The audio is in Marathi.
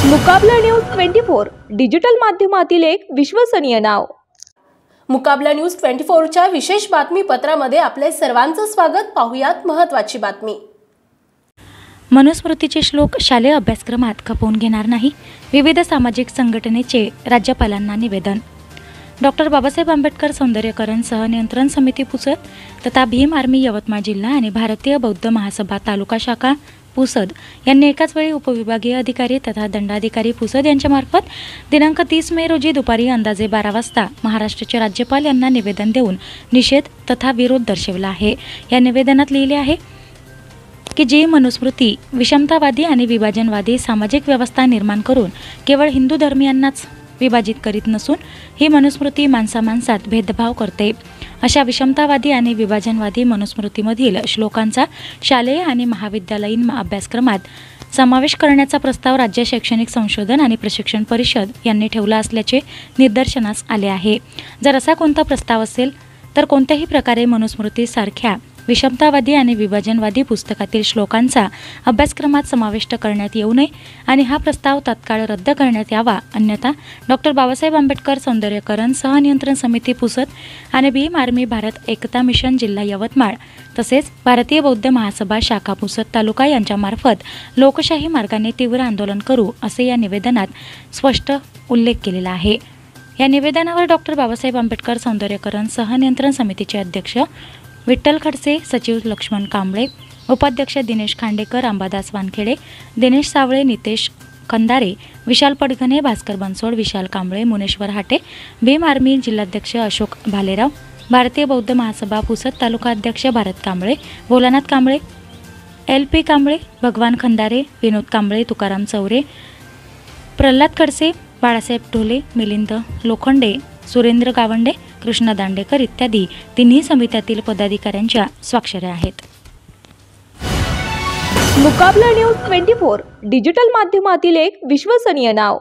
मुकाबला न्यूज 24 डिजिटल माध्यमातील एक विश्वसनीय नाव। मुकाबला न्यूज 24च्या विशेष बातमीपत्रामध्ये आपले सर्वांचं स्वागत। पाहुयात महत्त्वाची बातमी। मनुस्मृतीचे श्लोक शालेय अभ्यासक्रमात खपवून घेणार नाही, विविध सामाजिक संघटनेचे राज्यपालांना निवेदन। डॉक्टर बाबासाहेब आंबेडकर सौंदर्यीकरण सहनियंत्रण समिती पुसद तथा भीम आर्मी यवतमाळ जिल्हा आणि भारतीय बौद्ध महासभा तालुका शाखा पुसद यांनी एकाच वेळी उपविभागीय अधिकारी तथा दंडाधिकारी पुसद यांच्यामार्फत दिनांक 30 मे रोजी दुपारी अंदाजे 12 वाजता महाराष्ट्राचे राज्यपाल यांना निवेदन देऊन निषेध तथा विरोध दर्शवला आहे। या निवेदनात लिहिले आहे की जी मनुस्मृती विषमतावादी आणि विभाजनवादी सामाजिक व्यवस्था निर्माण करून केवळ हिंदू धर्मीयांनाच विभाजित करीत नसून ही मनुस्मृती माणसामाणसात भेदभाव करते। अशा विषमतावादी आणि विभाजनवादी मनुस्मृतीमधील श्लोकांचा शालेय आणि महाविद्यालयीन अभ्यासक्रमात समावेश करण्याचा प्रस्ताव राज्य शैक्षणिक संशोधन आणि प्रशिक्षण परिषद यांनी ठेवला असल्याचे निदर्शनास आले आहे। जर असा कोणता प्रस्ताव असेल तर कोणत्याही प्रकारे मनुस्मृतीसारख्या विषमतावादी आणि विभाजनवादी पुस्तकातील श्लोकांचा अभ्यासक्रमात समाविष्ट करण्यात येऊ नये आणि हा प्रस्ताव तात्काळ रद्द करण्यात यावा, अन्यथा डॉक्टर बाबासाहेब आंबेडकर सौंदर्यीकरण सहनियंत्रण समिती पुसद आणि भीम आर्मी भारत एकता मिशन जिल्हा यवतमाळ तसेच भारतीय बौद्ध महासभा शाखा पुसद तालुका यांच्यामार्फत लोकशाही मार्गाने तीव्र आंदोलन करू असे या निवेदनात स्पष्ट उल्लेख केलेला आहे। या निवेदनावर डॉक्टर बाबासाहेब आंबेडकर सौंदर्यीकरण सहनियंत्रण समितीचे अध्यक्ष विठ्ठल खडसे, सचिव लक्ष्मण कांबळे, उपाध्यक्ष दिनेश खांडेकर, अंबादास वानखेडे, दिनेश सावळे, नितेश खंदारे, विशाल पडघणे, भास्कर बनसोड, विशाल कांबळे, मुनेश्वर हाटे, भीम आर्मी जिल्हाध्यक्ष अशोक भालेराव, भारतीय बौद्ध महासभा पुसद तालुका अध्यक्ष भारत कांबळे, भोलानाथ कांबळे, LP कांबळे, भगवान खंदारे, विनोद कांबळे, तुकाराम चौरे, प्रल्हाद खडसे, बाळासाहेब ढोले, मिलिंद लोखंडे, सुरेंद्र गावंडे, कृष्णा दांडेकर इत्यादी तिन्ही समित्यातील पदाधिकाऱ्यांच्या स्वाक्षऱ्या आहेत। मुकाबला न्यूज 24 डिजिटल माध्यमातील एक विश्वसनीय नाव।